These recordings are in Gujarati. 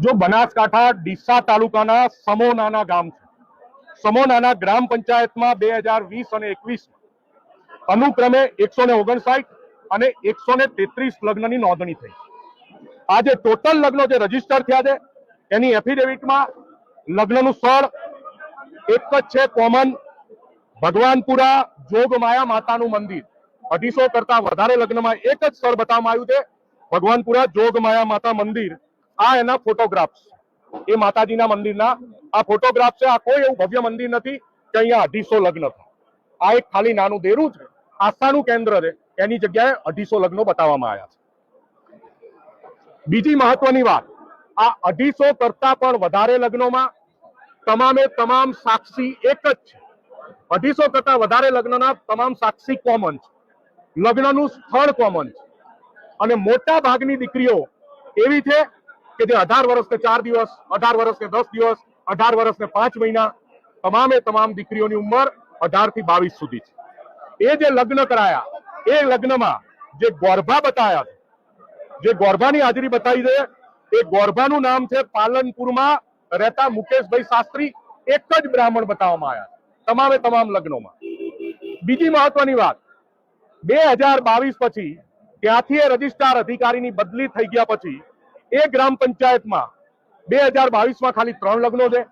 जो बनासकांठा ડીસા तालुकाना समोनाना गाम छे। समोनाना ग्राम पंचायत में 2020 અને 21 अनुक्रमे 159 અને 133 लग्न की नोंधणी थई। आज टोटल लग्नो जो रजिस्टर थया छे एनी एफिडेविट में लग्ननु स्थळ एक ज छे, कॉमन भगवानपुरा जोगमाया मातानु मंदिर। 250 करता वधारे लग्न में एक ज स्थळ बताववामां आव्युं छे, भगवानपुरा जोगमाया माता मंदिर। आ एना फोटोग्राफ्स ए माताजीना मंदिरना आ फोटोग्राफ्स छे। आ कोई एवुं भव्य मंदिर नथी के अहींया 250 लग्न थाय। आ एक खाली नानुं देरुं छे, आस्थानुं केन्द्र छे, एनी जग्याए 250 लग्नो बताववामां आव्या छे। बीजी महत्वनी वात, आ 250 करता पण वधारे लग्नोमां तमामे तमाम साक्षी एक ज छे। 250 करता वधारे लग्नना तमाम साक्षी कॉमन छे, लग्ननुं स्थळ कॉमन छे અને મોટા ભાગની દીકરીઓ એવી છે કે જે 18 વર્ષ ને 4 દિવસ, 18 વર્ષ ને 10 દિવસ, 18 વર્ષ ને 5 મહિના, તમામે તમામ દીકરીઓની ઉંમર 18 થી 22 સુધી છે। એ જે લગ્ન કરાયા એ લગ્નમાં જે ગોરભા બતાયા છે, જે ગોરભાની હાજરી બતાવી છે, એ ગોરભાનું નામ છે પાલનપુરમાં રહેતા મુકેશભાઈ શાસ્ત્રી। એક જ બ્રાહ્મણ બતાવવામાં આવ્યા તમામે તમામ લગ્નોમાં। બીજી મહત્વની વાત, 2022 પછી ત્યાંથી રજિસ્ટ્રાર અધિકારીની બદલી થઈ ગયા પછી એ ગ્રામ પંચાયતમાં 2022 માં ખાલી 3 લગ્નો છે,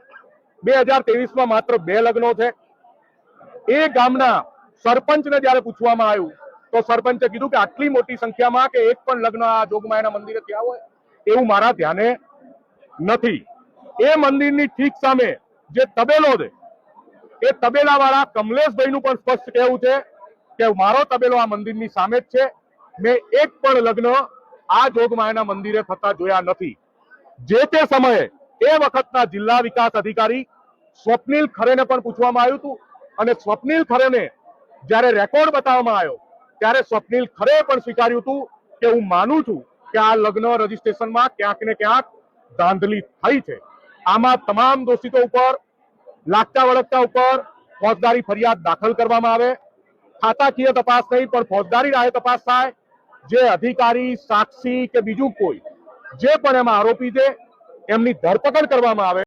2023 માં માત્ર 2 લગ્નો છે। એ ગામના સરપંચને જ્યારે પૂછવામાં આવ્યું તો સરપંચે કીધું કે આટલી મોટી સંખ્યામાં કે એક પણ લગ્ન આ જોગમાયાના મંદિરે થયા હોય એવું મારા ધ્યાને નથી। એ મંદિરની ઠીક સામે જે તબેલો છે એ તબેલાવાળા કમલેશભાઈનું પણ સ્પષ્ટ કહેવું છે કે મારો તબેલો આ મંદિરની સામે જ છે, મેં એક પણ લગ્ન આ જોગમાયાના મંદિરે થતા જોયા નથી। જે તે સમયે એ વખતના જિલ્લા વિકાસ અધિકારી સ્વપ્નિલ ખરેને પણ પૂછવામાં આવ્યું હતું અને સ્વપ્નિલ ખરેને જ્યારે રેકોર્ડ બતાવવામાં આવ્યો ત્યારે સ્વપ્નિલ ખરેએ પણ સ્વીકાર્યું હતું કે હું માનું છું કે આ લગ્ન રજીસ્ટ્રેશનમાં ક્યાંક ને ક્યાંક ધાંધલી થઈ છે। આમાં તમામ દોષિતો ઉપર લાગતા વળગતા ઉપર ફોજદારી ફરિયાદ દાખલ કરવામાં આવે, ખાતાકીય તપાસ નહીં પણ ફોજદારી રાહે તપાસ થાય। જે અધિકારી, સાક્ષી કે બીજું કોઈ જે પણ એમાં આરોપી છે એમની ધરપકડ કરવામાં આવે।